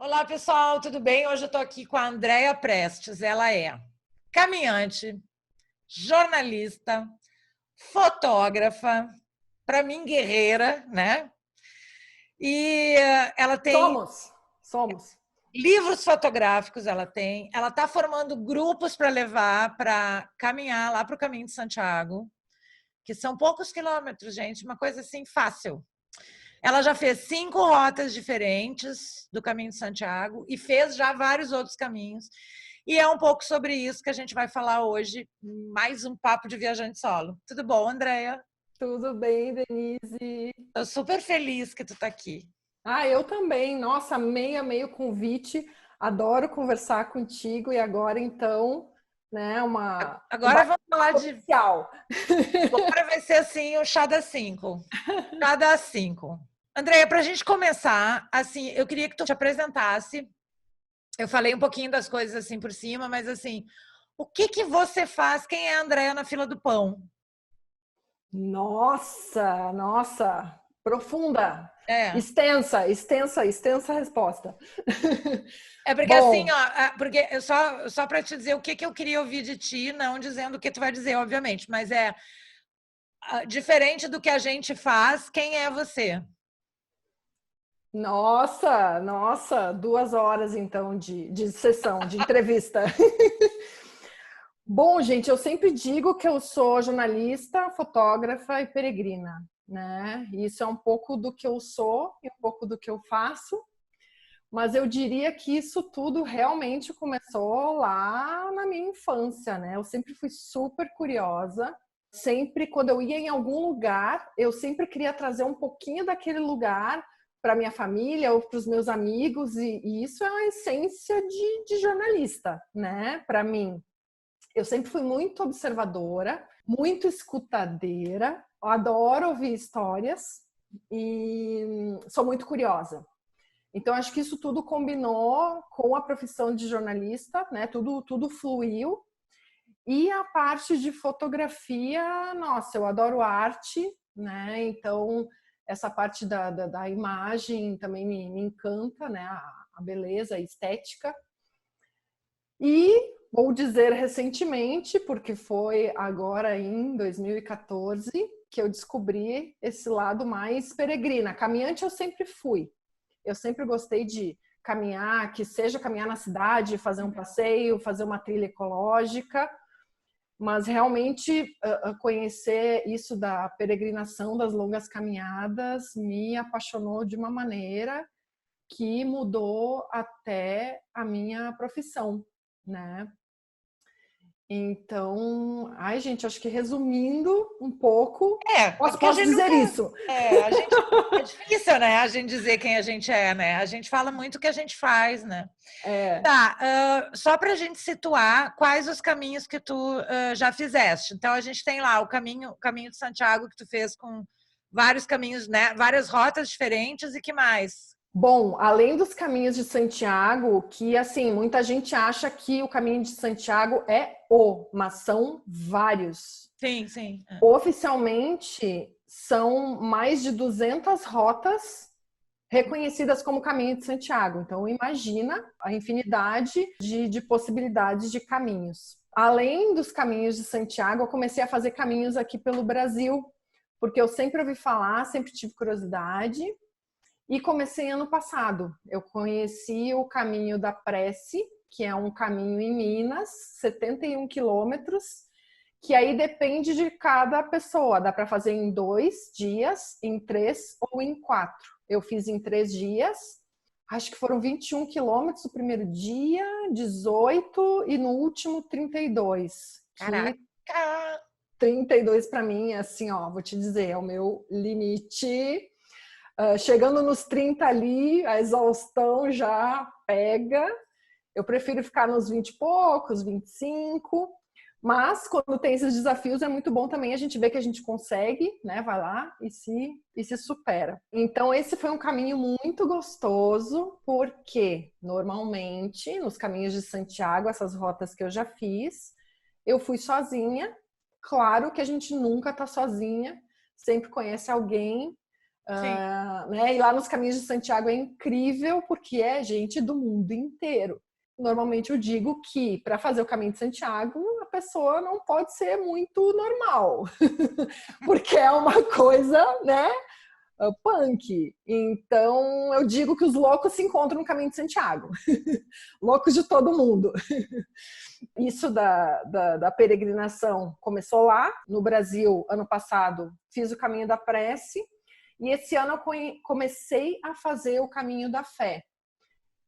Olá, pessoal, tudo bem? Hoje eu estou aqui com a Andréia Prestes. Ela é caminhante, jornalista, fotógrafa, para mim, guerreira, né? E ela tem Somos. livros fotográficos, ela está formando grupos para levar para caminhar lá para o Caminho de Santiago, que são poucos quilômetros, gente, uma coisa assim fácil. Ela já fez 5 rotas diferentes do Caminho de Santiago e fez já vários outros caminhos. E é um pouco sobre isso que a gente vai falar hoje, mais um papo de viajante solo. Tudo bom, Andréia? Tudo bem, Denise? Estou super feliz que tu está aqui. Eu também. Nossa, amei o convite. Adoro conversar contigo e agora então, né, um Agora vamos falar bate-papo de. oficial. Agora vai ser assim o chá das 5. Chá das 5. Andréia, para a gente começar, assim, eu queria que tu te apresentasse. Eu falei um pouquinho das coisas assim por cima, mas assim, o que você faz? Quem é a Andréia na fila do pão? Nossa, profunda, É. extensa resposta. É porque assim, Bom, ó, porque só para te dizer o que eu queria ouvir de ti, não dizendo o que tu vai dizer, obviamente, mas é diferente do que a gente faz, quem é você? nossa, 2 horas então de sessão, de entrevista. Bom, gente, eu sempre digo que eu sou jornalista, fotógrafa e peregrina, né? Isso é um pouco do que eu sou e um pouco do que eu faço, mas eu diria que isso tudo realmente começou lá na minha infância, né? Eu sempre fui super curiosa, sempre quando eu ia em algum lugar, eu sempre queria trazer um pouquinho daquele lugar para minha família ou para os meus amigos, e isso é a essência de jornalista, né? Para mim. Eu sempre fui muito observadora, muito escutadeira, adoro ouvir histórias e sou muito curiosa. Então, acho que isso tudo combinou com a profissão de jornalista, né? Tudo fluiu. E a parte de fotografia, nossa, eu adoro arte, né? Então, essa parte da imagem também me encanta, né? A beleza, a estética. E vou dizer recentemente, porque foi agora em 2014 que eu descobri esse lado mais peregrina. Caminhante eu sempre fui. Eu sempre gostei de caminhar, que seja caminhar na cidade, fazer um passeio, fazer uma trilha ecológica, mas realmente conhecer isso da peregrinação, das longas caminhadas, me apaixonou de uma maneira que mudou até a minha profissão, né? Então, gente, acho que resumindo um pouco, É porque a posso gente dizer nunca. isso. A gente. É difícil, né? A gente dizer quem a gente é, né? A gente fala muito o que a gente faz, né? É, Tá, só para a gente situar quais os caminhos que tu já fizeste. Então, a gente tem lá o caminho de Santiago que tu fez com vários caminhos, né? Várias rotas diferentes e que mais? bom, além dos caminhos de Santiago, que assim, muita gente acha que o caminho de Santiago mas são vários. Sim, sim. Oficialmente, são mais de 200 rotas reconhecidas como Caminho de Santiago. Então, imagina a infinidade de possibilidades de caminhos. Além dos caminhos de Santiago, eu comecei a fazer caminhos aqui pelo Brasil, porque eu sempre ouvi falar, sempre tive curiosidade, e comecei ano passado. Eu conheci o Caminho da Prece, que é um caminho em Minas, 71 quilômetros, que aí depende de cada pessoa. Dá para fazer em 2 dias, em 3 ou em 4. Eu fiz em 3 dias, acho que foram 21 quilômetros o primeiro dia, 18 e no último 32. Que Caraca! 32 para mim, assim, ó, vou te dizer, é o meu limite. Chegando nos 30 ali, a exaustão já pega. Eu prefiro ficar nos 20 e poucos, 25. Mas quando tem esses desafios é muito bom também a gente ver que a gente consegue, né? Vai lá e se supera. Então esse foi um caminho muito gostoso, porque normalmente nos caminhos de Santiago, essas rotas que eu já fiz, eu fui sozinha. Claro que a gente nunca tá sozinha, sempre conhece alguém, Sim. Né? E lá nos Caminhos de Santiago é incrível porque é gente do mundo inteiro. Normalmente eu digo que para fazer o Caminho de Santiago a pessoa não pode ser muito normal, porque é uma coisa, né, punk. Então eu digo que os loucos se encontram no Caminho de Santiago, loucos de todo mundo. Isso da peregrinação começou lá no Brasil. Ano passado fiz o Caminho da Prece e esse ano eu comecei a fazer o Caminho da Fé,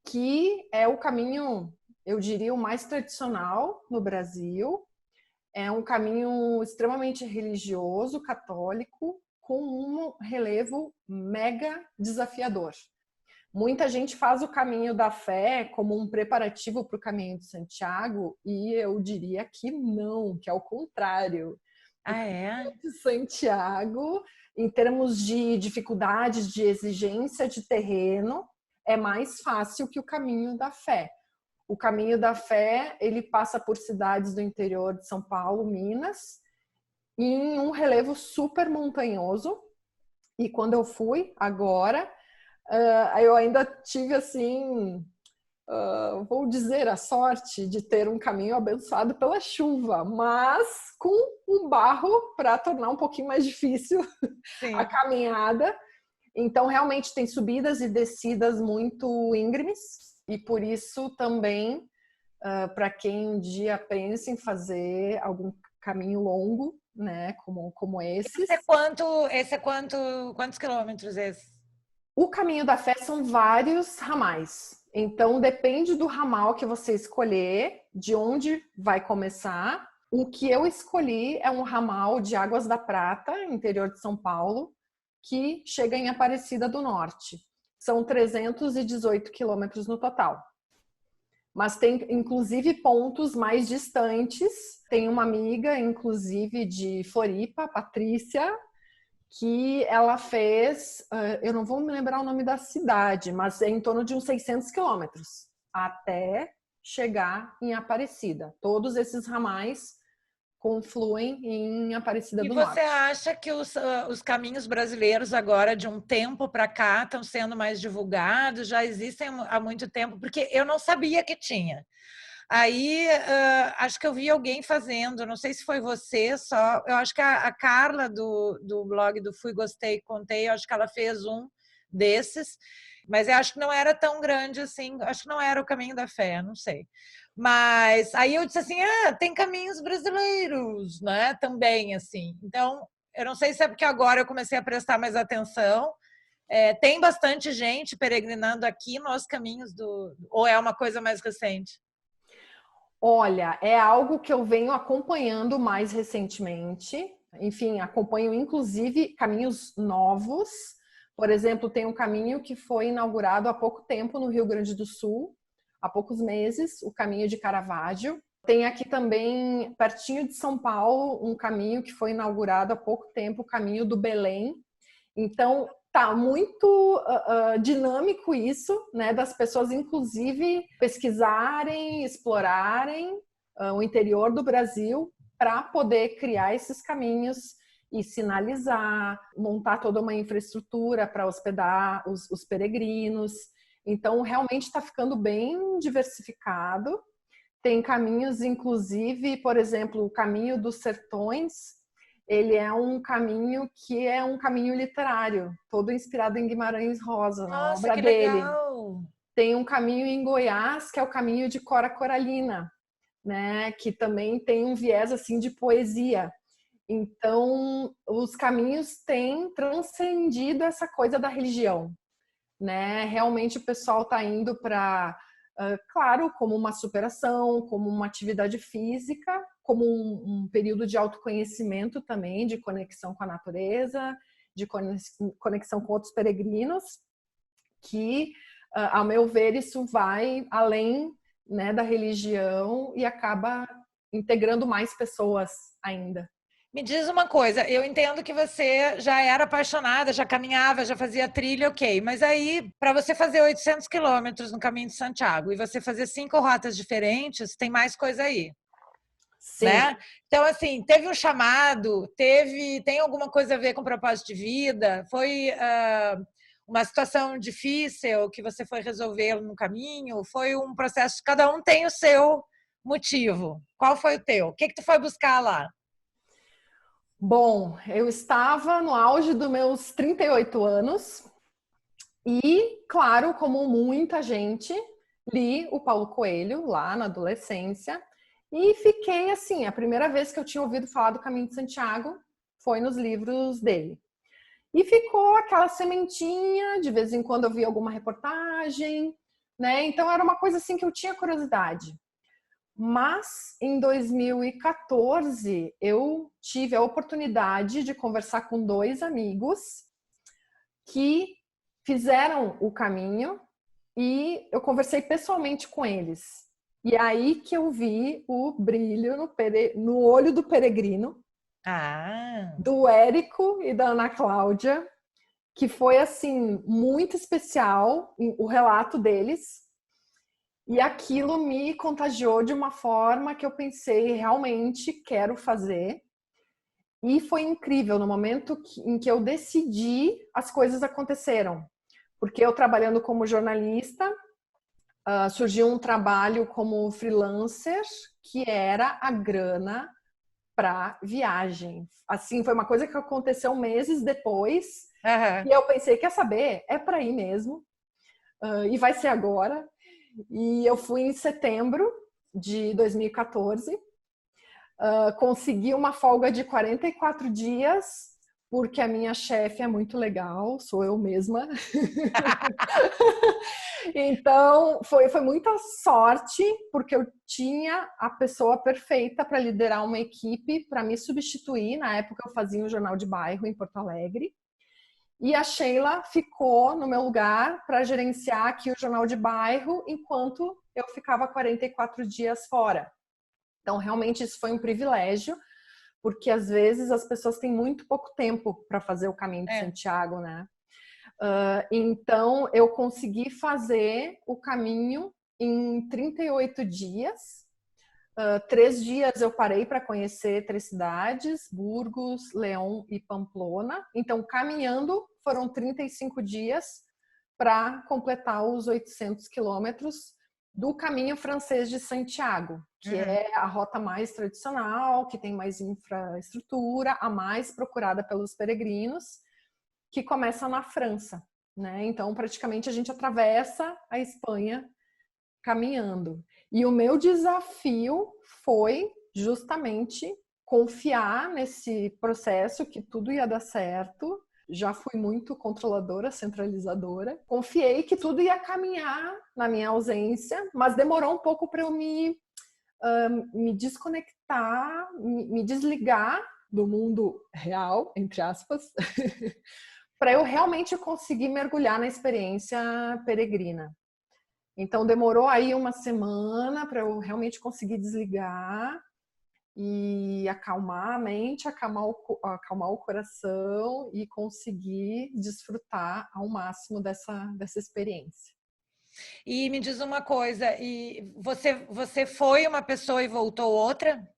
que é o caminho, eu diria, o mais tradicional no Brasil. É um caminho extremamente religioso, católico, com um relevo mega desafiador. Muita gente faz o Caminho da Fé como um preparativo para o Caminho de Santiago e eu diria que não, que é o contrário. O Ah, é? Caminho de Santiago, em termos de dificuldades, de exigência de terreno, é mais fácil que o Caminho da Fé. O Caminho da Fé, ele passa por cidades do interior de São Paulo, Minas, em um relevo super montanhoso. E quando eu fui agora, eu ainda tive assim, vou dizer, a sorte de ter um caminho abençoado pela chuva, mas com um barro para tornar um pouquinho mais difícil a Sim. caminhada. Então, realmente tem subidas e descidas muito íngremes e por isso também, para quem um dia pensa em fazer algum caminho longo, né, como esses. Quantos quilômetros esse? O Caminho da Fé são vários ramais. Então, depende do ramal que você escolher, de onde vai começar. O que eu escolhi é um ramal de Águas da Prata, interior de São Paulo, que chega em Aparecida do Norte. São 318 quilômetros no total. Mas tem, inclusive, pontos mais distantes. Tem uma amiga, inclusive, de Floripa, Patrícia, que ela fez, eu não vou me lembrar o nome da cidade, mas é em torno de uns 600 quilômetros até chegar em Aparecida. Todos esses ramais confluem em Aparecida E do você Norte. acha que os caminhos brasileiros agora, de um tempo para cá, estão sendo mais divulgados? Já existem há muito tempo? Porque eu não sabia que tinha. Aí, acho que eu vi alguém fazendo, não sei se foi você só, eu acho que a Carla do blog do Fui, Gostei, Contei, eu acho que ela fez um desses, mas eu acho que não era tão grande assim, acho que não era o Caminho da Fé, não sei. Mas aí eu disse assim, tem caminhos brasileiros, né, também, assim. Então, eu não sei se é porque agora eu comecei a prestar mais atenção, tem bastante gente peregrinando aqui nos caminhos ou é uma coisa mais recente? Olha, é algo que eu venho acompanhando mais recentemente. Enfim, acompanho inclusive caminhos novos. Por exemplo, tem um caminho que foi inaugurado há pouco tempo no Rio Grande do Sul, há poucos meses, o caminho de Caravaggio. Tem aqui também, pertinho de São Paulo, um caminho que foi inaugurado há pouco tempo, o caminho do Belém. Então, tá muito dinâmico isso, né, das pessoas inclusive pesquisarem, explorarem o interior do Brasil para poder criar esses caminhos e sinalizar, montar toda uma infraestrutura para hospedar os peregrinos. Então, realmente está ficando bem diversificado. Tem caminhos, inclusive, por exemplo, o Caminho dos Sertões, ele é um caminho que é um caminho literário, todo inspirado em Guimarães Rosa, na Nossa, obra que dele. legal! Tem um caminho em Goiás, que é o caminho de Cora Coralina, né, que também tem um viés assim de poesia. Então, os caminhos têm transcendido essa coisa da religião, né? Realmente o pessoal está indo para, claro, como uma superação, como uma atividade física, como um período de autoconhecimento também, de conexão com a natureza, de conexão com outros peregrinos, que, ao meu ver, isso vai além, né, da religião e acaba integrando mais pessoas ainda. Me diz uma coisa, eu entendo que você já era apaixonada, já caminhava, já fazia trilha, ok. Mas aí, para você fazer 800 quilômetros no Caminho de Santiago e você fazer 5 rotas diferentes, tem mais coisa aí. Sim. Né? Então, assim, teve um chamado, tem alguma coisa a ver com propósito de vida? Foi uma situação difícil que você foi resolver no caminho? Foi um processo, cada um tem o seu motivo. Qual foi o teu? O que tu foi buscar lá? Bom, eu estava no auge dos meus 38 anos e, claro, como muita gente, li o Paulo Coelho lá na adolescência e fiquei assim, a primeira vez que eu tinha ouvido falar do Caminho de Santiago foi nos livros dele. E ficou aquela sementinha, de vez em quando eu via alguma reportagem, né? Então era uma coisa assim que eu tinha curiosidade. Mas em 2014 eu tive a oportunidade de conversar com dois amigos que fizeram o caminho e eu conversei pessoalmente com eles. E aí que eu vi o brilho no olho do peregrino, do Érico e da Ana Cláudia, que foi assim muito especial o relato deles. E aquilo me contagiou de uma forma que eu pensei, realmente quero fazer. E foi incrível, no momento em que eu decidi, as coisas aconteceram. Porque eu trabalhando como jornalista, surgiu um trabalho como freelancer, que era a grana para viagem. Assim, foi uma coisa que aconteceu meses depois. Uhum. E eu pensei, quer saber? É para ir mesmo. E vai ser agora. E eu fui em setembro de 2014. Consegui uma folga de 44 dias, porque a minha chefe é muito legal, sou eu mesma. Então, foi muita sorte, porque eu tinha a pessoa perfeita para liderar uma equipe, para me substituir. Na época, eu fazia um jornal de bairro em Porto Alegre. E a Sheila ficou no meu lugar para gerenciar aqui o jornal de bairro, enquanto eu ficava 44 dias fora. Então, realmente, isso foi um privilégio, porque às vezes as pessoas têm muito pouco tempo para fazer o caminho de Santiago, né? Então, eu consegui fazer o caminho em 38 dias. 3 dias eu parei para conhecer 3 cidades, Burgos, León e Pamplona. Então, caminhando, foram 35 dias para completar os 800 quilômetros do caminho francês de Santiago, que é a rota mais tradicional, que tem mais infraestrutura, a mais procurada pelos peregrinos, que começa na França, né? Então, praticamente a gente atravessa a Espanha caminhando. E o meu desafio foi justamente confiar nesse processo, que tudo ia dar certo. Já fui muito controladora, centralizadora. Confiei que tudo ia caminhar na minha ausência, mas demorou um pouco para eu me desconectar, me desligar do mundo real, entre aspas, para eu realmente conseguir mergulhar na experiência peregrina. Então, demorou aí uma semana para eu realmente conseguir desligar e acalmar a mente, acalmar o coração e conseguir desfrutar ao máximo dessa experiência. E me diz uma coisa, e você foi uma pessoa e voltou outra?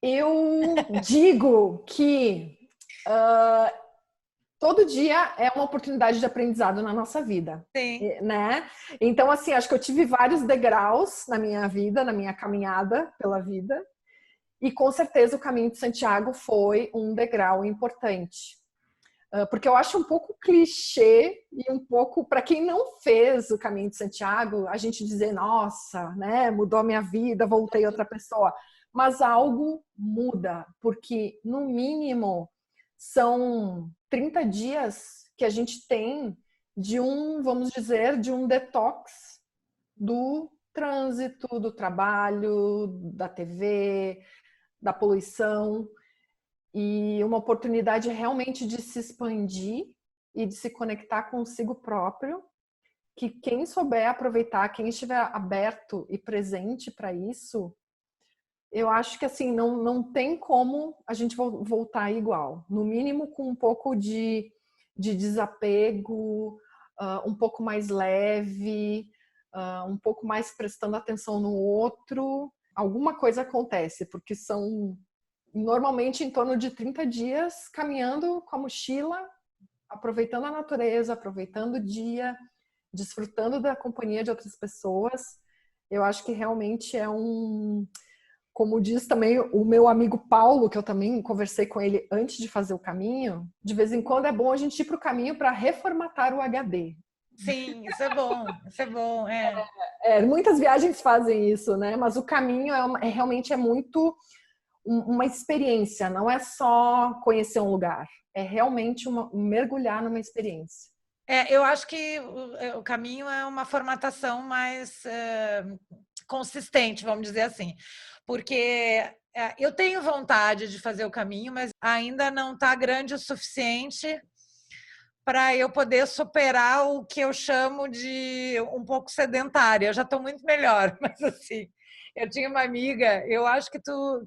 Eu digo que todo dia é uma oportunidade de aprendizado na nossa vida, Sim. né? Então, assim, acho que eu tive vários degraus na minha vida, na minha caminhada pela vida, e com certeza o Caminho de Santiago foi um degrau importante. Porque eu acho um pouco clichê e um pouco, para quem não fez o Caminho de Santiago, a gente dizer, nossa, né, mudou a minha vida, voltei outra pessoa. Mas algo muda, porque no mínimo são 30 dias que a gente tem de vamos dizer, de um detox do trânsito, do trabalho, da TV, da poluição, e uma oportunidade realmente de se expandir e de se conectar consigo próprio, que quem souber aproveitar, quem estiver aberto e presente para isso, eu acho que assim, não tem como a gente voltar igual. No mínimo com um pouco de desapego, um pouco mais leve, um pouco mais prestando atenção no outro, alguma coisa acontece, porque são normalmente em torno de 30 dias caminhando com a mochila, aproveitando a natureza, aproveitando o dia, desfrutando da companhia de outras pessoas. Eu acho que realmente é como diz também o meu amigo Paulo, que eu também conversei com ele antes de fazer o caminho, de vez em quando é bom a gente ir para o caminho para reformatar o HD. Sim, isso é bom, isso é bom, Muitas viagens fazem isso, né? Mas o caminho realmente é muito uma experiência, não é só conhecer um lugar, é realmente mergulhar numa experiência. Eu acho que o caminho é uma formatação mais consistente, vamos dizer assim, porque eu tenho vontade de fazer o caminho, mas ainda não está grande o suficiente para eu poder superar o que eu chamo de um pouco sedentária. Eu já estou muito melhor, mas assim, eu tinha uma amiga, eu acho que tu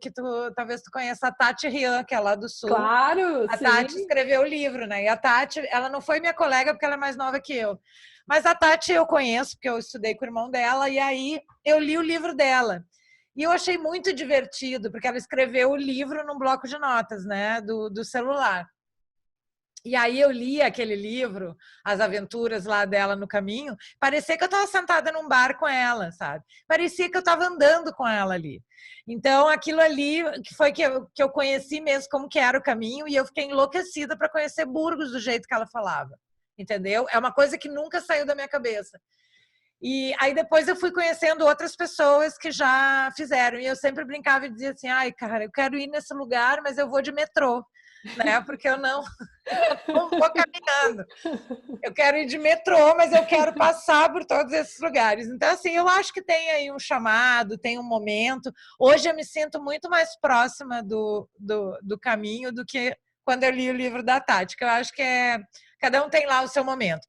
talvez tu conheça a Tati Rian, que é lá do Sul. Claro, A sim. Tati escreveu o livro, né? E a Tati, ela não foi minha colega porque ela é mais nova que eu. Mas a Tati eu conheço, porque eu estudei com o irmão dela, e aí eu li o livro dela. E eu achei muito divertido, porque ela escreveu o livro num bloco de notas, né? Do celular. E aí eu li aquele livro, as aventuras lá dela no caminho, parecia que eu estava sentada num bar com ela, sabe? Parecia que eu estava andando com ela ali. Então, aquilo ali que foi que eu conheci mesmo como que era o caminho, e eu fiquei enlouquecida para conhecer Burgos do jeito que ela falava, entendeu? É uma coisa que nunca saiu da minha cabeça. E aí depois eu fui conhecendo outras pessoas que já fizeram, e eu sempre brincava e dizia assim, ai, cara, eu quero ir nesse lugar, mas eu vou de metrô, né? Porque eu não vou caminhando. Eu quero ir de metrô, mas eu quero passar por todos esses lugares. Então, assim, eu acho que tem aí um chamado, tem um momento. Hoje eu me sinto muito mais próxima do caminho do que quando eu li o livro da Tati, que eu acho que cada um tem lá o seu momento.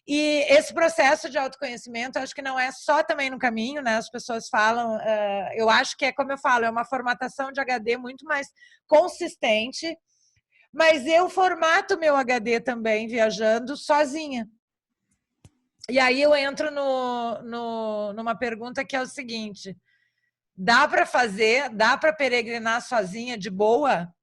E esse processo de autoconhecimento, eu acho que não é só também no caminho, né? As pessoas falam, eu acho que como eu falo, é uma formatação de HD muito mais consistente, mas eu formato meu HD também viajando sozinha. E aí eu entro numa pergunta que é o seguinte: dá para peregrinar sozinha de boa?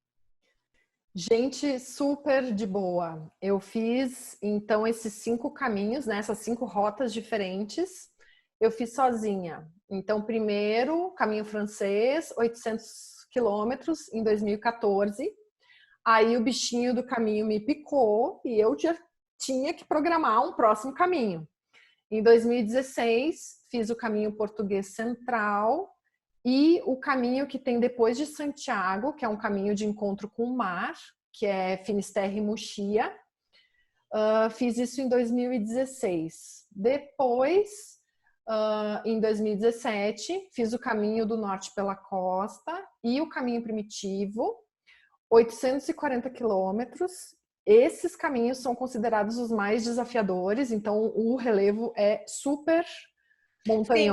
Gente, super de boa. Eu fiz, então, esses 5 caminhos, né? Essas 5 rotas diferentes. Eu fiz sozinha. Então, primeiro, caminho francês, 800 quilômetros em 2014. Aí o bichinho do caminho me picou e eu já tinha que programar um próximo caminho. Em 2016, fiz o caminho português central e o caminho que tem depois de Santiago, que é um caminho de encontro com o mar, que é Finisterre e Muxia. Fiz isso em 2016. Depois, em 2017, fiz o caminho do norte pela costa e o caminho primitivo, 840 quilômetros. Esses caminhos são considerados os mais desafiadores, então o relevo é super montanhoso. Sim,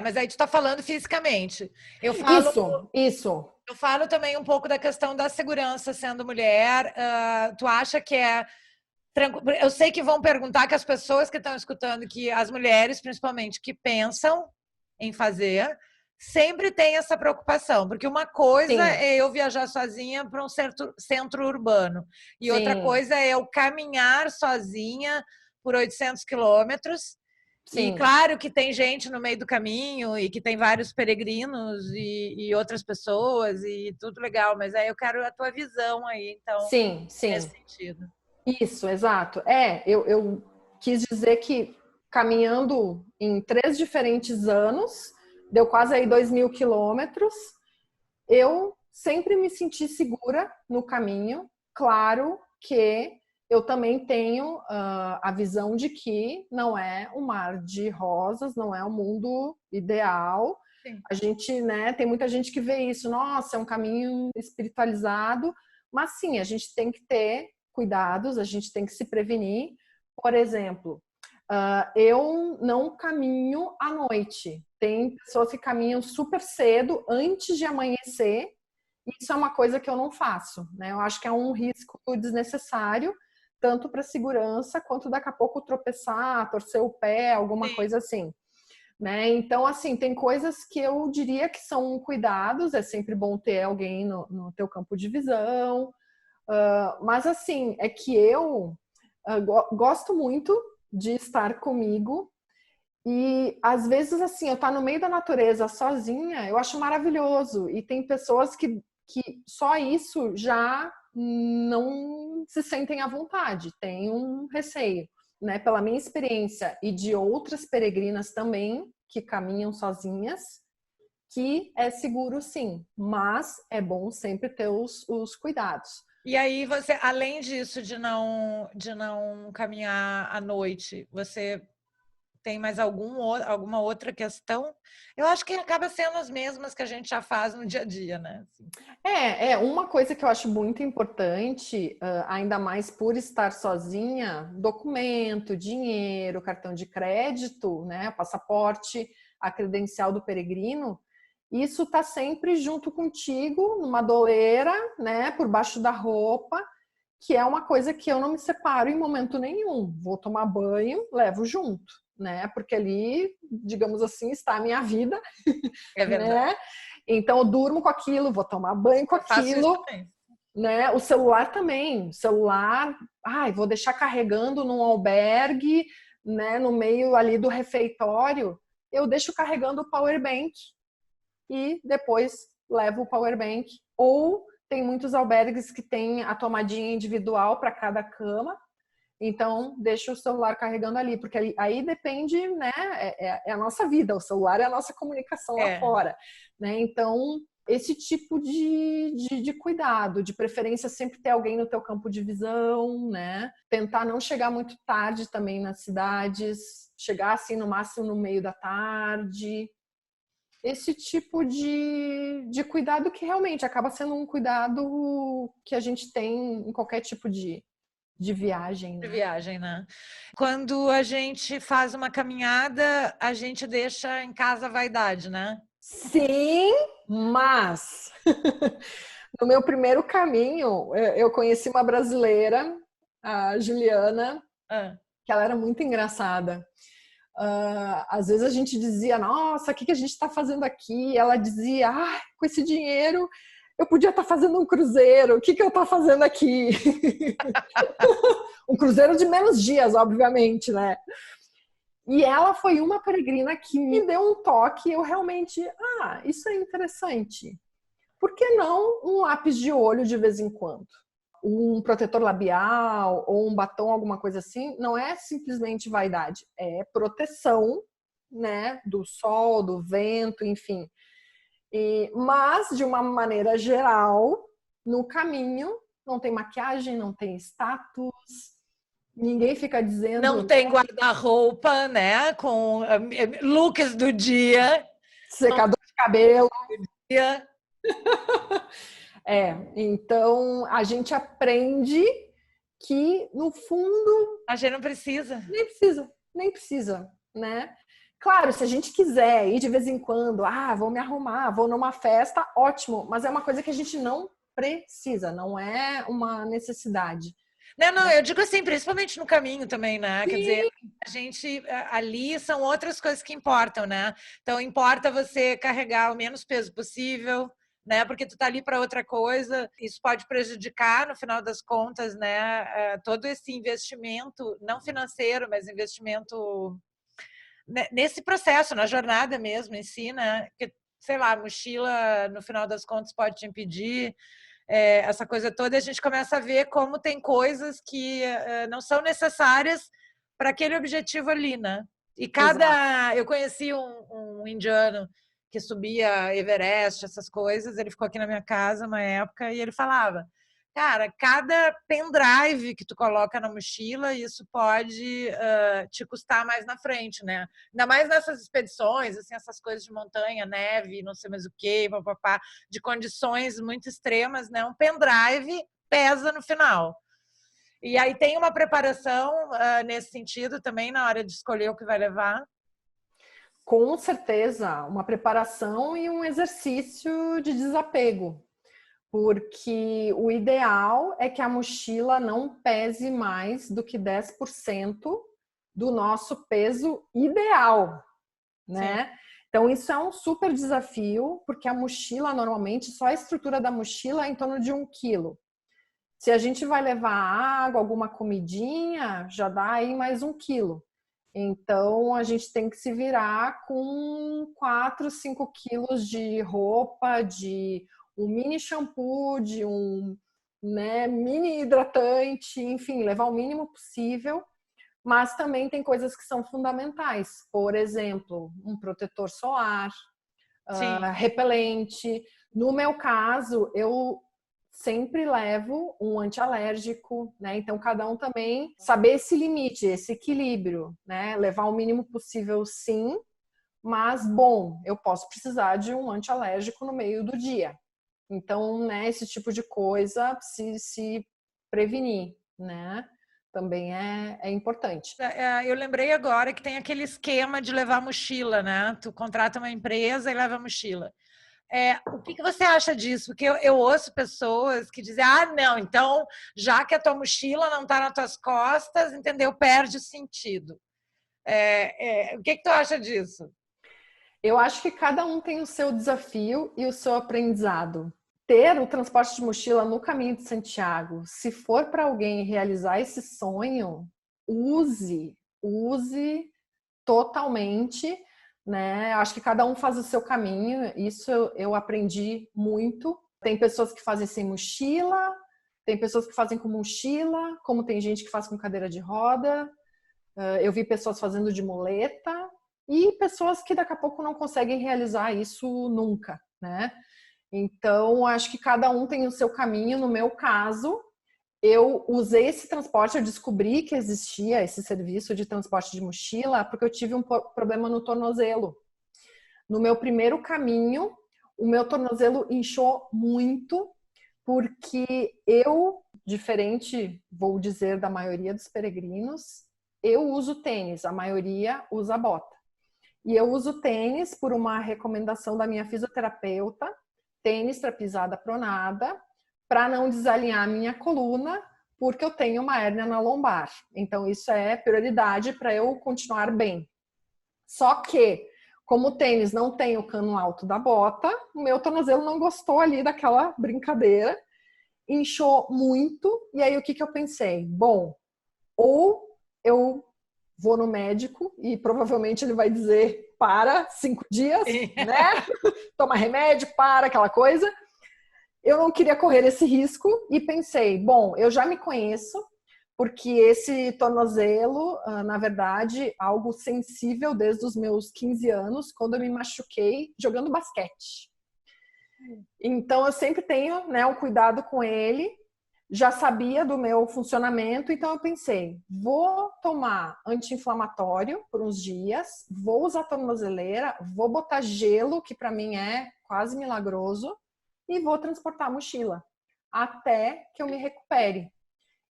mas aí tu tá falando fisicamente. Isso. Eu falo também um pouco da questão da segurança sendo mulher. Tu acha que é tranquilo? Eu sei que vão perguntar que as pessoas que estão escutando, que as mulheres, principalmente, que pensam em fazer, sempre têm essa preocupação, porque uma coisa Sim. é eu viajar sozinha para um centro urbano, e outra Sim. coisa é eu caminhar sozinha por 800 quilômetros. E Sim. claro que tem gente no meio do caminho e que tem vários peregrinos e outras pessoas e tudo legal, mas aí eu quero a tua visão aí, então, Sim. nesse sentido. Isso, exato. Eu quis dizer que caminhando em 3 diferentes anos, deu quase aí 2.000 quilômetros, eu sempre me senti segura no caminho. Claro que eu também tenho a visão de que não é um mar de rosas, não é o mundo ideal. Sim. A gente, né, tem muita gente que vê isso, nossa, é um caminho espiritualizado, mas sim, a gente tem que ter cuidados, a gente tem que se prevenir. Por exemplo, eu não caminho à noite. Tem pessoas que caminham super cedo, antes de amanhecer. Isso é uma coisa que eu não faço, né? Eu acho que é um risco desnecessário, tanto para segurança quanto daqui a pouco tropeçar, torcer o pé, alguma Sim. coisa assim. né? Então, assim, tem coisas que eu diria que são cuidados, é sempre bom ter alguém no teu campo de visão, mas assim, é que eu gosto muito de estar comigo e às vezes assim, eu estar no meio da natureza sozinha, eu acho maravilhoso. E tem pessoas que só isso já não se sentem à vontade, tem um receio, né? Pela minha experiência e de outras peregrinas também que caminham sozinhas, que é seguro sim, mas é bom sempre ter os cuidados. E aí você, além disso de não caminhar à noite, você tem mais alguma outra questão? Eu acho que acaba sendo as mesmas que a gente já faz no dia a dia, né? Assim. Uma coisa que eu acho muito importante, ainda mais por estar sozinha, documento, dinheiro, cartão de crédito, né, passaporte, a credencial do peregrino, isso tá sempre junto contigo, numa doleira, né, por baixo da roupa, que é uma coisa que eu não me separo em momento nenhum. Vou tomar banho, levo junto, né, porque ali, digamos assim, está a minha vida, É verdade. né? Então eu durmo com aquilo, vou tomar banho com Eu faço isso aquilo, também. né? O celular também, o celular, vou deixar carregando num albergue, né, no meio ali do refeitório, eu deixo carregando o power bank e depois levo o power bank. Ou tem muitos albergues que têm a tomadinha individual para cada cama, então deixa o celular carregando ali, porque aí depende, né? É a nossa vida, o celular é a nossa comunicação lá fora, né? Então esse tipo de cuidado, de preferência sempre ter alguém no teu campo de visão, né? Tentar não chegar muito tarde também nas cidades, chegar assim no máximo no meio da tarde. Esse tipo de cuidado que realmente acaba sendo um cuidado que a gente tem em qualquer tipo de viagem, né? De viagem, né? Quando a gente faz uma caminhada, a gente deixa em casa a vaidade, né? Sim, mas no meu primeiro caminho, eu conheci uma brasileira, a Juliana, que ela era muito engraçada. Às vezes a gente dizia, nossa, o que a gente está fazendo aqui? Ela dizia, com esse dinheiro eu podia estar fazendo um cruzeiro, o que eu estou fazendo aqui? Um cruzeiro de menos dias, obviamente, né? E ela foi uma peregrina que me deu um toque, eu realmente, isso é interessante. Por que não um lápis de olho de vez em quando? Um protetor labial ou um batom, alguma coisa assim, não é simplesmente vaidade, é proteção, né, do sol, do vento, enfim. Mas, de uma maneira geral, no caminho, não tem maquiagem, não tem status, ninguém fica dizendo... Não tem guarda-roupa, né? Com looks do dia. Secador de cabelo. Dia. Então a gente aprende que, no fundo... A gente não precisa. Nem precisa, né? Claro, se a gente quiser ir de vez em quando, vou me arrumar, vou numa festa, ótimo, mas é uma coisa que a gente não precisa, não é uma necessidade. Não, eu digo assim, principalmente no caminho também, né? Sim. Quer dizer, a gente ali são outras coisas que importam, né? Então importa você carregar o menos peso possível, né? Porque tu tá ali para outra coisa, isso pode prejudicar no final das contas, né? Todo esse investimento, não financeiro, mas investimento nesse processo, na jornada mesmo em si, né? Porque, sei lá, a mochila no final das contas pode te impedir. Essa coisa toda, a gente começa a ver como tem coisas que não são necessárias para aquele objetivo ali, né? E eu conheci um indiano que subia Everest, essas coisas, ele ficou aqui na minha casa uma época e ele falava, cara, cada pendrive que tu coloca na mochila, isso pode te custar mais na frente, né? Ainda mais nessas expedições, assim, essas coisas de montanha, neve, não sei mais o quê, papapá, de condições muito extremas, né? Um pendrive pesa no final. E aí tem uma preparação nesse sentido também na hora de escolher o que vai levar? Com certeza, uma preparação e um exercício de desapego. Porque o ideal é que a mochila não pese mais do que 10% do nosso peso ideal, Sim. né? Então, isso é um super desafio, porque a mochila, normalmente, só a estrutura da mochila é em torno de 1 quilo. Se a gente vai levar água, alguma comidinha, já dá aí mais 1 quilo. Então, a gente tem que se virar com 4, 5 quilos de roupa, de um mini shampoo, de um, né, mini hidratante, enfim, levar o mínimo possível. Mas também tem coisas que são fundamentais. Por exemplo, um protetor solar, Sim. repelente. No meu caso, eu sempre levo um antialérgico, né? Então, cada um também saber esse limite, esse equilíbrio, né? Levar o mínimo possível, sim, mas, bom, eu posso precisar de um antialérgico no meio do dia. Então, né, esse tipo de coisa, se prevenir, né? Também é importante. Eu lembrei agora que tem aquele esquema de levar mochila, né? Tu contrata uma empresa e leva mochila. O que você acha disso? Porque eu ouço pessoas que dizem: ah, não, então, já que a tua mochila não está nas tuas costas, entendeu? Perde o sentido. O que tu acha disso? Eu acho que cada um tem o seu desafio e o seu aprendizado. Ter o transporte de mochila no caminho de Santiago, se for para alguém realizar esse sonho, use totalmente, né? Acho que cada um faz o seu caminho, isso eu aprendi muito. Tem pessoas que fazem sem mochila, tem pessoas que fazem com mochila, como tem gente que faz com cadeira de roda. Eu vi pessoas fazendo de muleta e pessoas que daqui a pouco não conseguem realizar isso nunca, né? Então, acho que cada um tem o seu caminho. No meu caso, eu usei esse transporte, eu descobri que existia esse serviço de transporte de mochila porque eu tive um problema no tornozelo. No meu primeiro caminho, o meu tornozelo inchou muito porque eu, diferente, vou dizer, da maioria dos peregrinos, eu uso tênis, a maioria usa bota. E eu uso tênis por uma recomendação da minha fisioterapeuta, tênis para pisada pronada, para não desalinhar a minha coluna, porque eu tenho uma hérnia na lombar. Então, isso é prioridade para eu continuar bem. Só que, como o tênis não tem o cano alto da bota, o meu tornozelo não gostou ali daquela brincadeira, inchou muito, e aí o que eu pensei? Bom, ou eu vou no médico e provavelmente ele vai dizer para 5 dias, né? Toma remédio, para aquela coisa. Eu não queria correr esse risco e pensei, bom, eu já me conheço, porque esse tornozelo, na verdade, algo sensível desde os meus 15 anos, quando eu me machuquei jogando basquete. Então, eu sempre tenho, né, um cuidado com ele, já sabia do meu funcionamento, então eu pensei, vou tomar anti-inflamatório por uns dias, vou usar tornozeleira, vou botar gelo, que para mim é quase milagroso, e vou transportar a mochila até que eu me recupere.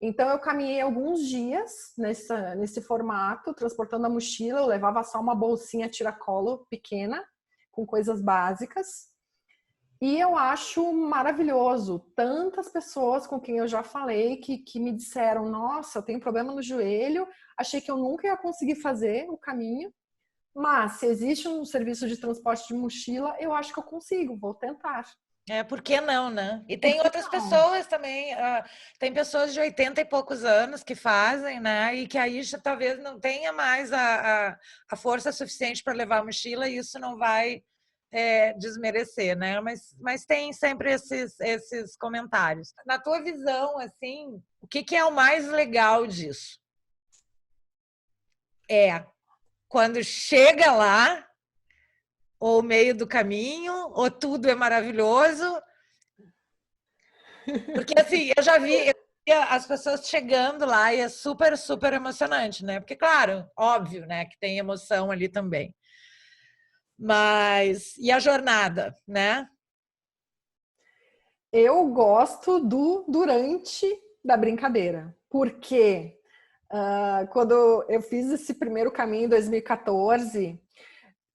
Então eu caminhei alguns dias nesse formato, transportando a mochila, eu levava só uma bolsinha tiracolo pequena, com coisas básicas. E eu acho maravilhoso. Tantas pessoas com quem eu já falei que me disseram: nossa, eu tenho problema no joelho, achei que eu nunca ia conseguir fazer o caminho, mas se existe um serviço de transporte de mochila, eu acho que eu consigo, vou tentar. Por que não, né? E Por tem que outras não? pessoas também, tem pessoas de 80 e poucos anos que fazem, né? E que aí já, talvez não tenha mais a força suficiente para levar a mochila e isso não vai desmerecer, né? Mas tem sempre esses comentários. Na tua visão, assim, o que é o mais legal disso? É quando chega lá, ou meio do caminho, ou tudo é maravilhoso. Porque assim, eu já vi as pessoas chegando lá e é super, super emocionante, né? Porque, claro, óbvio, né, que tem emoção ali também. Mas e a jornada, né? Eu gosto do durante da brincadeira, porque quando eu fiz esse primeiro caminho em 2014,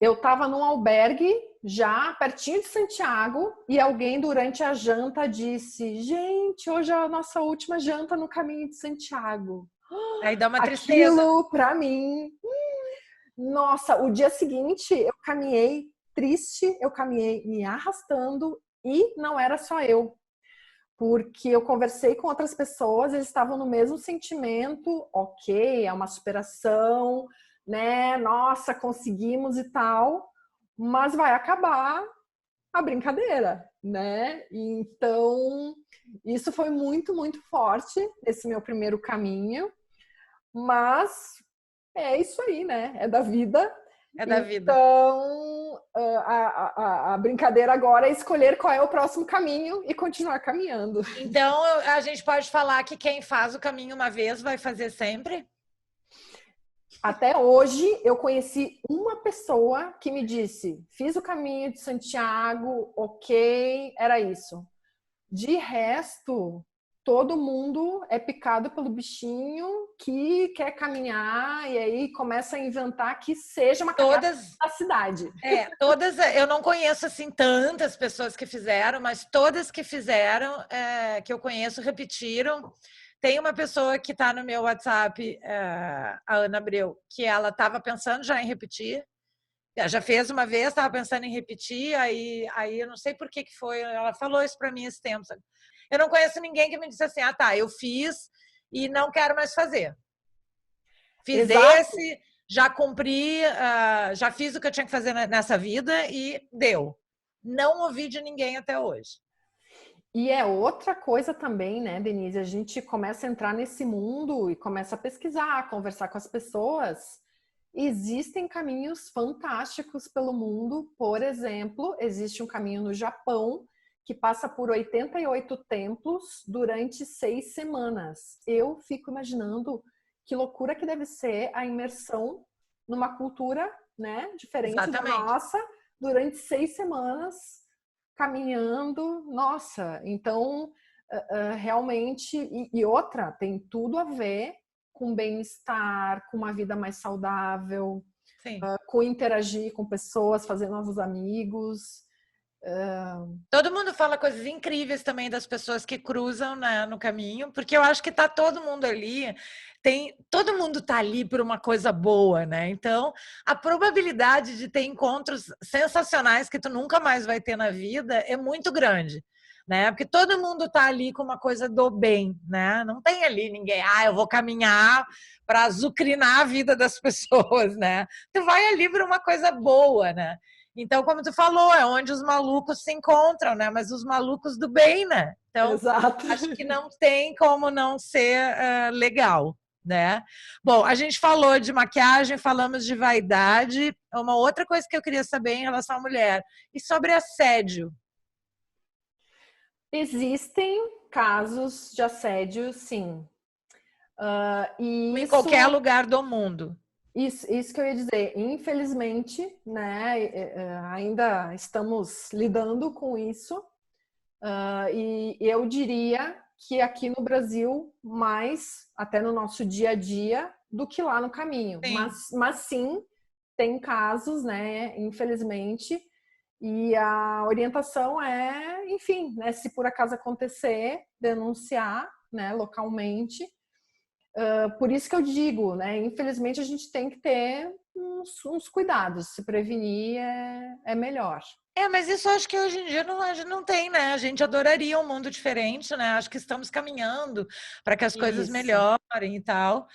eu estava num albergue já pertinho de Santiago e alguém durante a janta disse: gente, hoje é a nossa última janta no caminho de Santiago. Aí dá uma tristeza. Aquilo para mim Nossa, o dia seguinte eu caminhei triste, eu caminhei me arrastando e não era só eu. Porque eu conversei com outras pessoas, eles estavam no mesmo sentimento, ok, é uma superação, né? Nossa, conseguimos e tal, mas vai acabar a brincadeira, né? Então, isso foi muito, muito forte esse meu primeiro caminho, mas é isso aí, né? É da vida. É da vida. Então, a brincadeira agora é escolher qual é o próximo caminho e continuar caminhando. Então, a gente pode falar que quem faz o caminho uma vez vai fazer sempre? Até hoje, eu conheci uma pessoa que me disse: fiz o caminho de Santiago, ok, era isso. De resto, todo mundo é picado pelo bichinho que quer caminhar e aí começa a inventar que seja uma caminhada da cidade. Todas, eu não conheço assim tantas pessoas que fizeram, mas todas que fizeram, que eu conheço, repetiram. Tem uma pessoa que está no meu WhatsApp, a Ana Abreu, que ela estava pensando já em repetir. Já fez uma vez, estava pensando em repetir, aí eu não sei por que foi. Ela falou isso para mim esse tempo. Sabe? Eu não conheço ninguém que me disse assim: ah, tá, eu fiz e não quero mais fazer. Fiz Exato. esse, já cumpri, já fiz o que eu tinha que fazer nessa vida e deu. Não ouvi de ninguém até hoje. E é outra coisa também, né, Denise? A gente começa a entrar nesse mundo e começa a pesquisar, conversar com as pessoas. Existem caminhos fantásticos pelo mundo. Por exemplo, existe um caminho no Japão que passa por 88 templos durante 6 semanas. Eu fico imaginando que loucura que deve ser a imersão numa cultura, né, diferente da nossa, durante 6 semanas caminhando, nossa, então realmente, e outra, tem tudo a ver com bem-estar, com uma vida mais saudável, com interagir com pessoas, fazer novos amigos. Todo mundo fala coisas incríveis também das pessoas que cruzam no caminho, porque eu acho que tá todo mundo ali, todo mundo tá ali por uma coisa boa, né? Então, a probabilidade de ter encontros sensacionais que tu nunca mais vai ter na vida é muito grande, né? Porque todo mundo tá ali com uma coisa do bem, né? Não tem ali ninguém, eu vou caminhar para azucrinar a vida das pessoas, né? Tu vai ali por uma coisa boa, né? Então, como tu falou, é onde os malucos se encontram, né? Mas os malucos do bem, né? Então, exato. Acho que não tem como não ser legal, né? Bom, a gente falou de maquiagem, falamos de vaidade. Uma outra coisa que eu queria saber em relação à mulher. E sobre assédio? Existem casos de assédio, sim. Em qualquer lugar do mundo. Isso que eu ia dizer. Infelizmente, né, ainda estamos lidando com isso. E eu diria que aqui no Brasil, mais até no nosso dia a dia, do que lá no caminho. Sim. Mas sim, tem casos, né, infelizmente. E a orientação é, enfim, né, se por acaso acontecer, denunciar, né, localmente. Por isso que eu digo, né? Infelizmente a gente tem que ter uns cuidados, se prevenir é melhor. Mas isso acho que hoje em dia a gente não tem, né? A gente adoraria um mundo diferente, né? Acho que estamos caminhando para que as coisas melhorem e tal.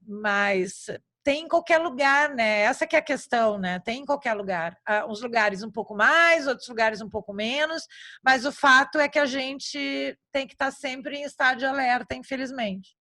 Mas tem em qualquer lugar, né? Essa que é a questão, né? Tem em qualquer lugar. Uns lugares um pouco mais, outros lugares um pouco menos, mas o fato é que a gente tem que estar sempre em estado de alerta, infelizmente.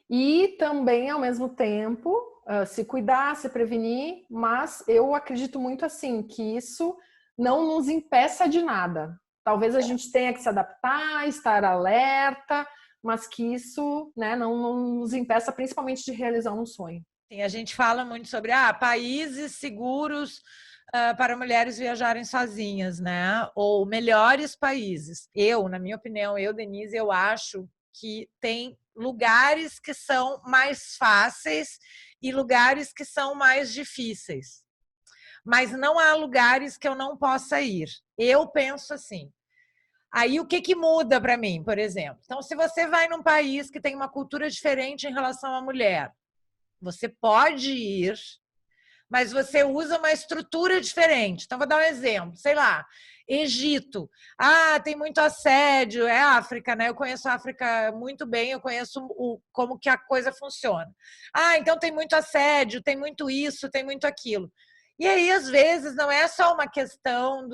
E também, ao mesmo tempo, se cuidar, se prevenir, mas eu acredito muito assim, que isso não nos impeça de nada. Talvez a gente tenha que se adaptar, estar alerta, mas que isso, né, não nos impeça principalmente de realizar um sonho. Sim, a gente fala muito sobre países seguros para mulheres viajarem sozinhas, né? Ou melhores países. Na minha opinião, Denise, eu acho que tem lugares que são mais fáceis e lugares que são mais difíceis. Mas não há lugares que eu não possa ir. Eu penso assim. Aí o que muda para mim, por exemplo? Então, se você vai num país que tem uma cultura diferente em relação à mulher, Você pode ir, mas você usa uma estrutura diferente. Então, vou dar um exemplo. Sei lá, Egito. Ah, tem muito assédio. É África, né? Eu conheço a África muito bem. Eu conheço como que a coisa funciona. Ah, então tem muito assédio, tem muito isso, tem muito aquilo. E aí, às vezes, não é só uma questão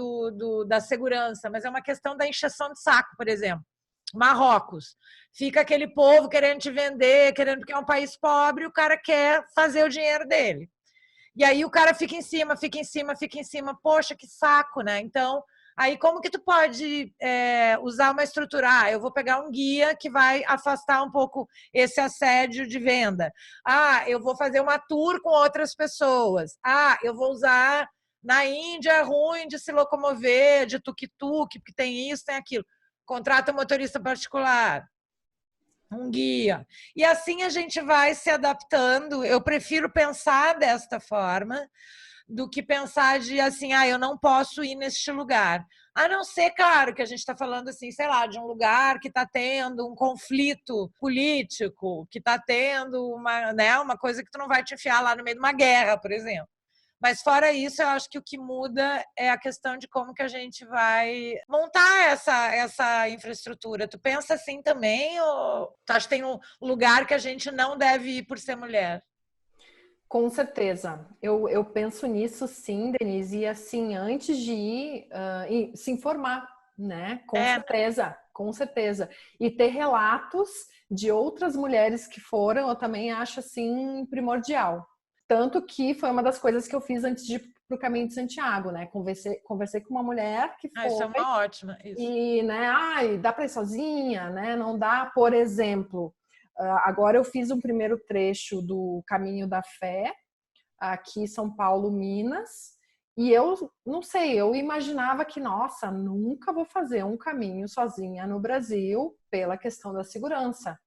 da segurança, mas é uma questão da encheção de saco, por exemplo. Marrocos. Fica aquele povo querendo te vender, querendo, porque é um país pobre, o cara quer fazer o dinheiro dele. E aí o cara fica em cima, fica em cima, fica em cima. Poxa, que saco, né? Então, aí como que tu pode usar uma estrutura? Ah, eu vou pegar um guia que vai afastar um pouco esse assédio de venda. Ah, eu vou fazer uma tour com outras pessoas. Ah, eu vou usar... Na Índia é ruim de se locomover, de tuk-tuk, porque tem isso, tem aquilo. Contrata um motorista particular, um guia. E assim a gente vai se adaptando. Eu prefiro pensar desta forma do que pensar de assim, eu não posso ir neste lugar. A não ser, claro, que a gente está falando assim, sei lá, de um lugar que está tendo um conflito político, que está tendo uma coisa que tu não vai te enfiar lá no meio de uma guerra, por exemplo. Mas fora isso, eu acho que o que muda é a questão de como que a gente vai montar essa infraestrutura. Tu pensa assim também ou tu acha que tem um lugar que a gente não deve ir por ser mulher? Com certeza. Eu penso nisso sim, Denise, e assim, antes de ir, se informar, né? Com certeza, com certeza. E ter relatos de outras mulheres que foram, eu também acho assim primordial. Tanto que foi uma das coisas que eu fiz antes de ir para o Caminho de Santiago, né? Conversei com uma mulher que foi. Isso é uma ótima. Isso. E, né? Dá para ir sozinha, né? Não dá, por exemplo. Agora eu fiz um primeiro trecho do Caminho da Fé, aqui em São Paulo, Minas, e eu não sei, eu imaginava que, nossa, nunca vou fazer um caminho sozinha no Brasil pela questão da segurança.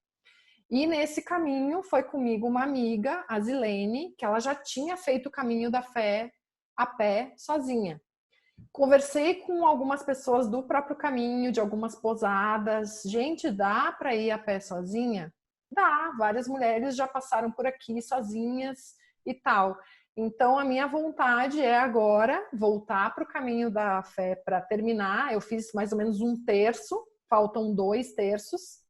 E nesse caminho foi comigo uma amiga, a Zilene, que ela já tinha feito o Caminho da Fé a pé, sozinha. Conversei com algumas pessoas do próprio caminho, de algumas posadas. Gente, dá para ir a pé sozinha? Dá, várias mulheres já passaram por aqui sozinhas e tal. Então, a minha vontade é agora voltar para o Caminho da Fé para terminar. Eu fiz mais ou menos um terço, faltam 2 terços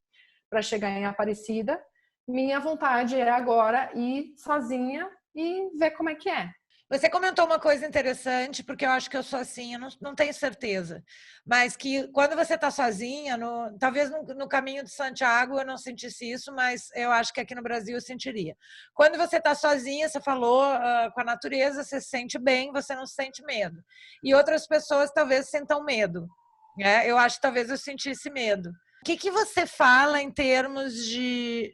para chegar em Aparecida. Minha vontade é agora ir sozinha e ver como é que é. Você comentou uma coisa interessante, porque eu acho que eu sou assim, eu não tenho certeza, mas que quando você está sozinha, talvez no Caminho de Santiago eu não sentisse isso, mas eu acho que aqui no Brasil eu sentiria. Quando você está sozinha, você falou com a natureza, você se sente bem, você não sente medo. E outras pessoas talvez sentam medo. Né? Eu acho que talvez eu sentisse medo. O que você fala em termos de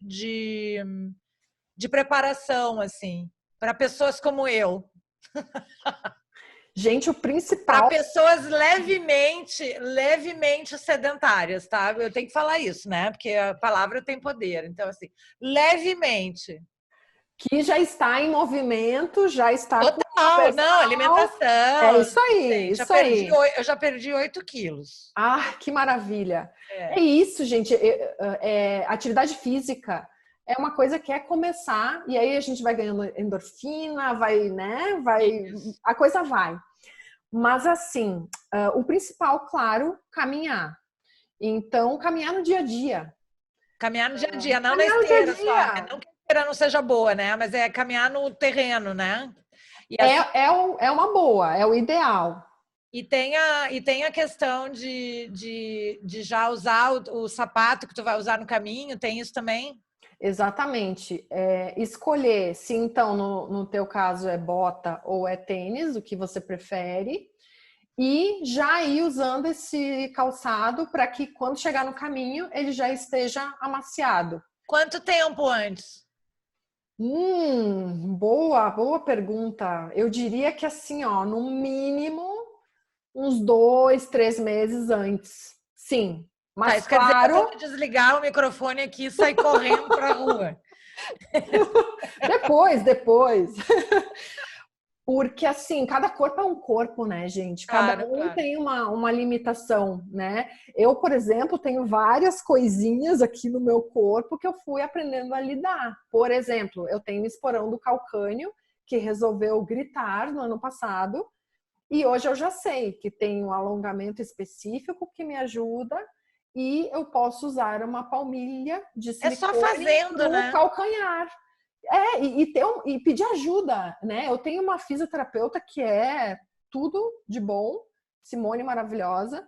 preparação, assim, para pessoas como eu? Gente, o principal... Para pessoas levemente sedentárias, tá? Eu tenho que falar isso, né? Porque a palavra tem poder. Então, assim, levemente. Que já está em movimento, já está Total, não, alimentação. É isso aí, Gente, isso aí. Eu já perdi 8 quilos. Ah, que maravilha. É isso, gente. Atividade física é uma coisa que é começar, e aí a gente vai ganhando endorfina, vai, né? A coisa vai. Mas assim, o principal, claro, caminhar. Então, caminhar no dia a dia. Caminhar no dia a dia, não na esteira só. Não que a esteira não seja boa, né? Mas é caminhar no terreno, né? E assim, é uma boa, é o ideal. E tem a questão de já usar o sapato que tu vai usar no caminho, tem isso também? Exatamente. Escolher se então, no teu caso, é bota ou é tênis, o que você prefere, e já ir usando esse calçado para que quando chegar no caminho ele já esteja amaciado. Quanto tempo antes? Boa pergunta. Eu diria que assim, ó, no mínimo uns 2, 3 meses antes. Sim. Mas tá, claro... quer dizer, eu vou desligar o microfone aqui e sair correndo para a rua. Depois. Porque, assim, cada corpo é um corpo, né, gente? Cada um tem uma limitação, né? Eu, por exemplo, tenho várias coisinhas aqui no meu corpo que eu fui aprendendo a lidar. Por exemplo, eu tenho esporão do calcânio, que resolveu gritar no ano passado, e hoje eu já sei que tem um alongamento específico que me ajuda e eu posso usar uma palmilha de É só silicone fazendo, no né? calcanhar. E pedir ajuda, né? Eu tenho uma fisioterapeuta que é tudo de bom, Simone maravilhosa.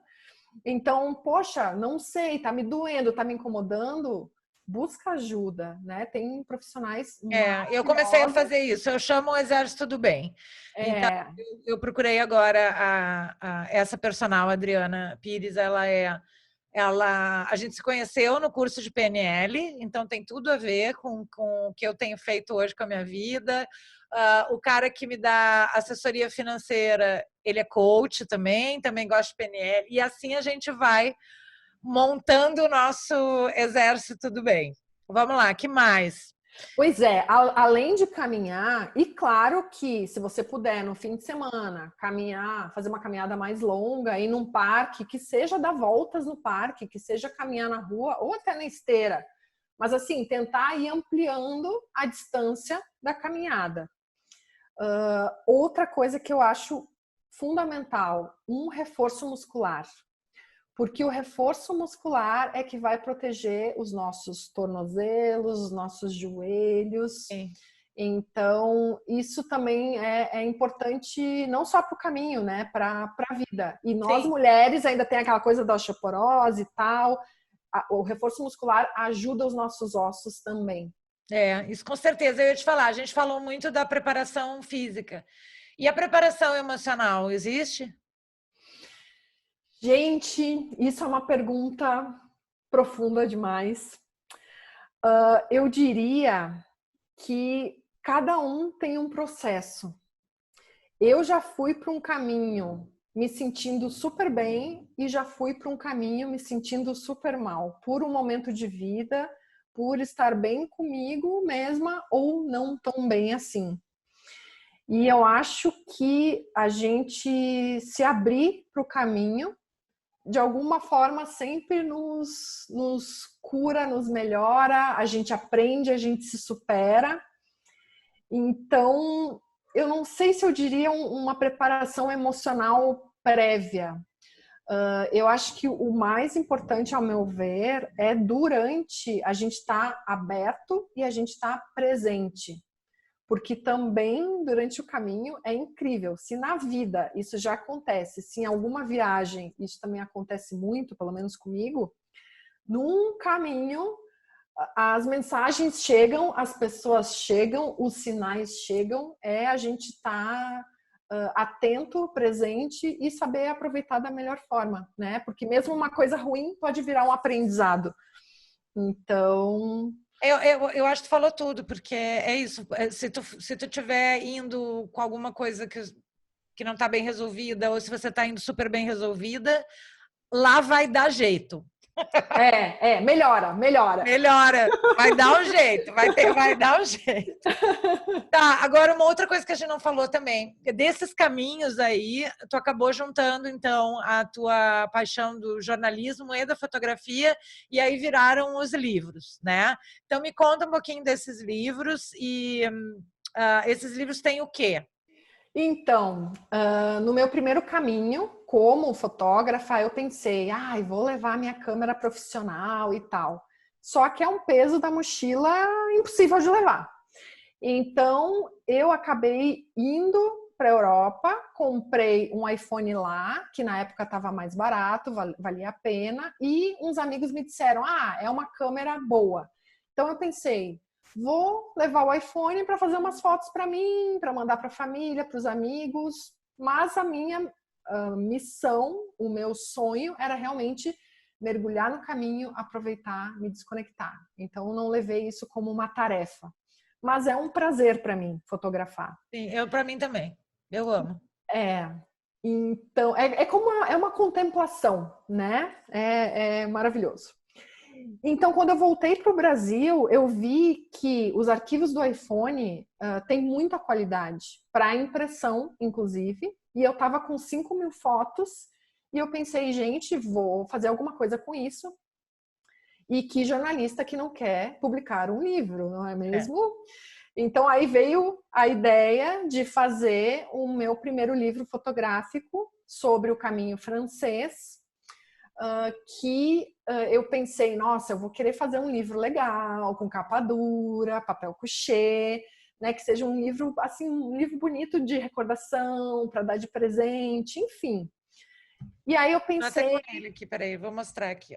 Então, poxa, não sei, tá me doendo, tá me incomodando, busca ajuda, né? Tem profissionais Eu comecei a maravilhosos. fazer isso. Eu chamo o Exército do Bem. Então, É, eu procurei agora essa personal, Adriana Pires. A gente se conheceu no curso de PNL, então tem tudo a ver com o que eu tenho feito hoje com a minha vida. O cara que me dá assessoria financeira, ele é coach também gosta de PNL, e assim a gente vai montando o nosso exército do bem. Vamos lá, que mais? pois é, além de caminhar, e claro que se você puder no fim de semana caminhar, fazer uma caminhada mais longa, ir num parque, que seja dar voltas no parque, que seja caminhar na rua ou até na esteira, mas assim, tentar ir ampliando a distância da caminhada. Outra coisa que eu acho fundamental, um reforço muscular. Porque o reforço muscular é que vai proteger os nossos tornozelos, os nossos joelhos. Sim. Então, isso também é importante não só para o caminho, né? Para a vida. E nós, Sim. mulheres, ainda tem aquela coisa da osteoporose e tal. O reforço muscular ajuda os nossos ossos também. Isso com certeza. Eu ia te falar, a gente falou muito da preparação física. E a preparação emocional existe? Gente, isso é uma pergunta profunda demais. Eu diria que cada um tem um processo. Eu já fui para um caminho me sentindo super bem e já fui para um caminho me sentindo super mal, por um momento de vida, por estar bem comigo mesma ou não tão bem assim. E eu acho que a gente se abrir para o caminho, de alguma forma, sempre nos cura, nos melhora, a gente aprende, a gente se supera. Então, eu não sei se eu diria uma preparação emocional prévia. Eu acho que o mais importante, ao meu ver, é durante a gente estar aberto e a gente estar presente. Porque também, durante o caminho, é incrível. Se na vida isso já acontece, se em alguma viagem isso também acontece muito, pelo menos comigo, num caminho as mensagens chegam, as pessoas chegam, os sinais chegam, a gente estar atento, presente e saber aproveitar da melhor forma, né? Porque mesmo uma coisa ruim pode virar um aprendizado. Então, Eu acho que tu falou tudo, porque é isso. Se tu tiver indo com alguma coisa que não está bem resolvida, ou se você está indo super bem resolvida, lá vai dar jeito. melhora. Melhora, vai dar um jeito, vai dar um jeito. Tá, agora uma outra coisa que a gente não falou também, desses caminhos aí, tu acabou juntando então a tua paixão do jornalismo e da fotografia e aí viraram os livros, né? Então me conta um pouquinho desses livros e esses livros têm o quê? Então, no meu primeiro caminho, como fotógrafa, eu pensei, vou levar minha câmera profissional e tal. Só que é um peso da mochila impossível de levar. Então, eu acabei indo para a Europa, comprei um iPhone lá, que na época estava mais barato, valia a pena, e uns amigos me disseram, é uma câmera boa. Então, eu pensei, vou levar o iPhone para fazer umas fotos para mim, para mandar para a família, para os amigos, mas a minha missão, o meu sonho era realmente mergulhar no caminho, aproveitar, me desconectar. Então, eu não levei isso como uma tarefa. Mas é um prazer para mim fotografar. Sim, para mim também. Eu amo. Então, é como uma contemplação, né? É maravilhoso. Então, quando eu voltei para o Brasil, eu vi que os arquivos do iPhone têm muita qualidade, para impressão, inclusive, e eu estava com 5.000 fotos, e eu pensei, gente, vou fazer alguma coisa com isso. E que jornalista que não quer publicar um livro, não é mesmo? Então, aí veio a ideia de fazer o meu primeiro livro fotográfico sobre o caminho francês, que eu pensei, nossa, eu vou querer fazer um livro legal, com capa dura, papel couché, né, que seja um livro, assim, um livro bonito de recordação, para dar de presente, enfim. E aí eu pensei... Até com ele aqui, peraí, vou mostrar aqui.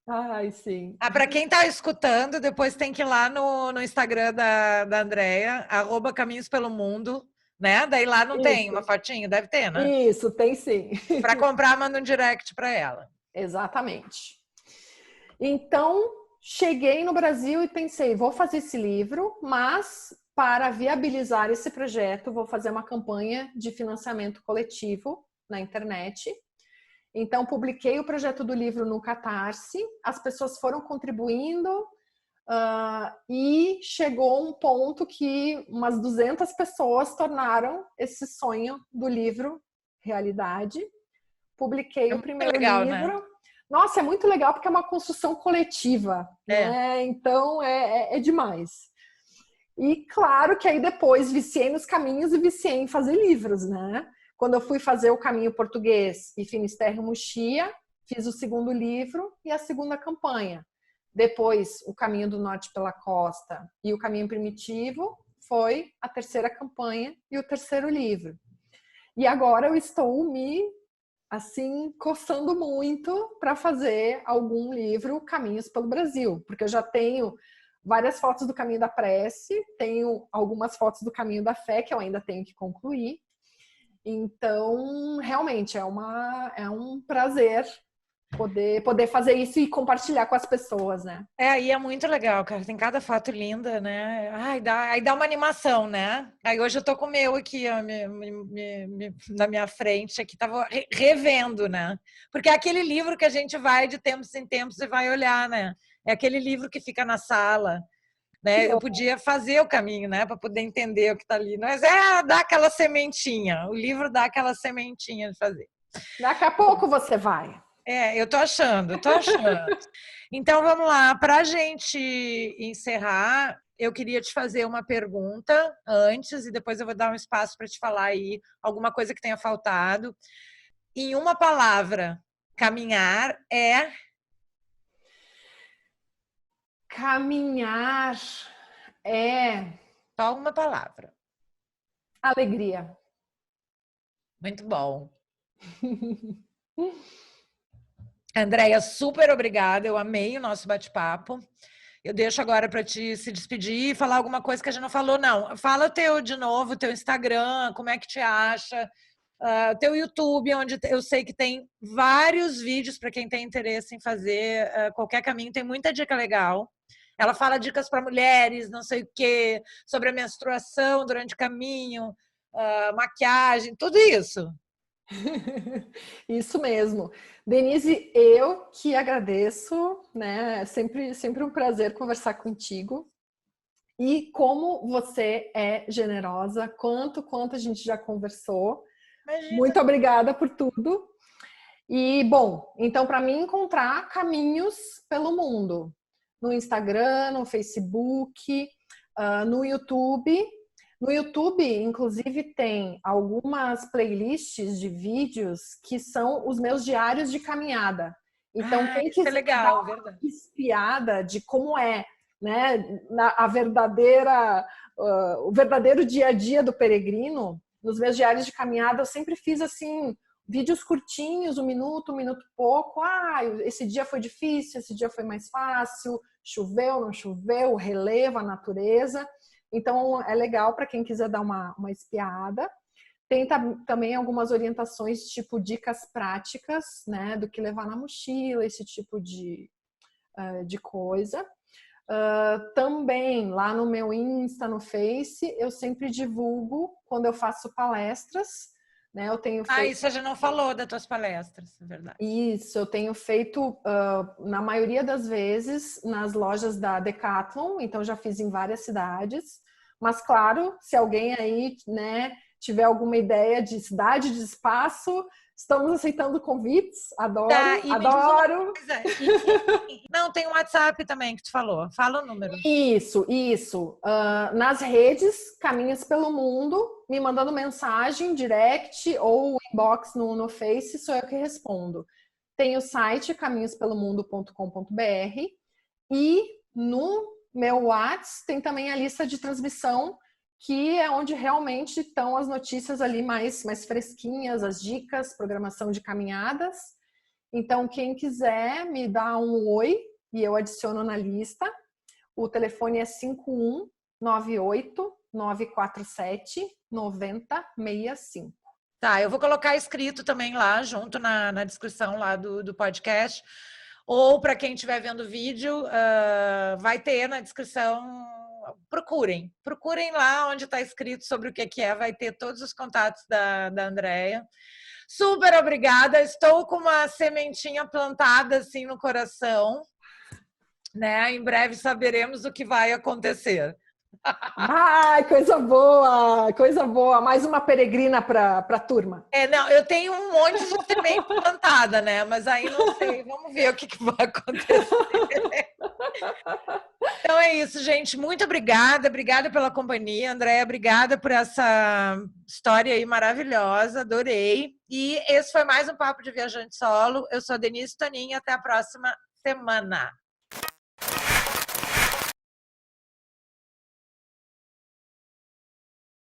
Ai, sim. Para quem está escutando, depois tem que ir lá no Instagram da Andrea, @Caminhos pelo Mundo, né? Daí lá não tem uma fotinho? Deve ter, né? Isso, tem sim. Para comprar, manda um direct para ela. Exatamente. Então, cheguei no Brasil e pensei, vou fazer esse livro, mas para viabilizar esse projeto, vou fazer uma campanha de financiamento coletivo na internet. Então, publiquei o projeto do livro no Catarse, as pessoas foram contribuindo e chegou um ponto que umas 200 pessoas tornaram esse sonho do livro realidade. Publiquei o primeiro legal, livro. né? Nossa, é muito legal porque é uma construção coletiva, né? Então é demais. E claro que aí depois viciei nos caminhos e viciei em fazer livros, né? Quando eu fui fazer o Caminho Português e Finisterre Muxia, fiz o segundo livro e a segunda campanha. Depois, o Caminho do Norte pela Costa e o Caminho Primitivo foi a terceira campanha e o terceiro livro. E agora eu estou me assim, coçando muito para fazer algum livro Caminhos pelo Brasil, porque eu já tenho várias fotos do Caminho da Prece, tenho algumas fotos do Caminho da Fé que eu ainda tenho que concluir. Então, realmente, é um prazer poder fazer isso e compartilhar com as pessoas, né? E é muito legal, cara. Tem cada foto linda, né? Aí dá uma animação, né? Aí hoje eu tô com o meu aqui, ó, na minha frente, aqui, tava revendo, né? Porque é aquele livro que a gente vai de tempos em tempos e vai olhar, né? É aquele livro que fica na sala, né? Eu podia fazer o caminho, né? Para poder entender o que tá ali. Mas dá aquela sementinha. O livro dá aquela sementinha de fazer. Daqui a pouco você vai. Eu tô achando. Então, vamos lá. Para a gente encerrar, eu queria te fazer uma pergunta antes e depois eu vou dar um espaço para te falar aí alguma coisa que tenha faltado. Em uma palavra, caminhar é... Caminhar é... Só uma palavra. Alegria. Muito bom. Andréia, super obrigada. Eu amei o nosso bate-papo. Eu deixo agora para te se despedir e falar alguma coisa que a gente não falou, não. Fala de novo, teu Instagram, como é que te acha, teu YouTube, onde eu sei que tem vários vídeos para quem tem interesse em fazer qualquer caminho, tem muita dica legal. Ela fala dicas para mulheres, não sei o quê, sobre a menstruação durante o caminho, maquiagem, tudo isso. Isso mesmo. Denise, eu que agradeço, né? Sempre um prazer conversar contigo. E como você é generosa, quanto a gente já conversou. Imagina. Muito obrigada por tudo. E, bom, então, para mim encontrar caminhos pelo mundo. No Instagram, no Facebook, no YouTube. No YouTube, inclusive, tem algumas playlists de vídeos que são os meus diários de caminhada. Então, quem isso é quiser legal, dar uma verdade. espiada de como é, né, o verdadeiro dia a dia do peregrino, nos meus diários de caminhada eu sempre fiz assim, vídeos curtinhos, um minuto e pouco. Esse dia foi difícil, esse dia foi mais fácil, choveu, não choveu, o relevo, a natureza. Então, é legal para quem quiser dar uma espiada. Tem também algumas orientações, tipo dicas práticas, né, do que levar na mochila, esse tipo de coisa. Também, lá no meu Insta, no Face, eu sempre divulgo quando eu faço palestras né? Eu tenho isso você já não falou das tuas palestras, é verdade. Isso, eu tenho feito, na maioria das vezes, nas lojas da Decathlon, então já fiz em várias cidades. Mas, claro, se alguém aí, né, tiver alguma ideia de cidade, de espaço, estamos aceitando convites. Adoro, adoro. Não, tem o WhatsApp também que tu falou. Fala o número. Isso. Nas redes, Caminhos pelo Mundo, me mandando mensagem, direct ou inbox no Face, sou eu que respondo. Tem o site caminhospelomundo.com.br e no meu WhatsApp tem também a lista de transmissão, que é onde realmente estão as notícias ali mais fresquinhas, as dicas, programação de caminhadas. Então, quem quiser me dá um oi e eu adiciono na lista. O telefone é 5198-947-9065. Tá, eu vou colocar escrito também lá, junto na descrição lá do podcast. Ou para quem estiver vendo o vídeo, vai ter na descrição. Procurem lá onde está escrito sobre o que é, vai ter todos os contatos da Andrea. Super obrigada, estou com uma sementinha plantada assim no coração, né? Em breve saberemos o que vai acontecer. Ai, coisa boa, mais uma peregrina para a turma. Não, eu tenho um monte de semente plantada, né? Mas aí não sei, vamos ver o que vai acontecer. Então é isso, gente. Muito obrigada pela companhia, Andréia. Obrigada por essa história aí maravilhosa, adorei. E esse foi mais um Papo de Viajante Solo. Eu sou a Denise Toninho, até a próxima semana.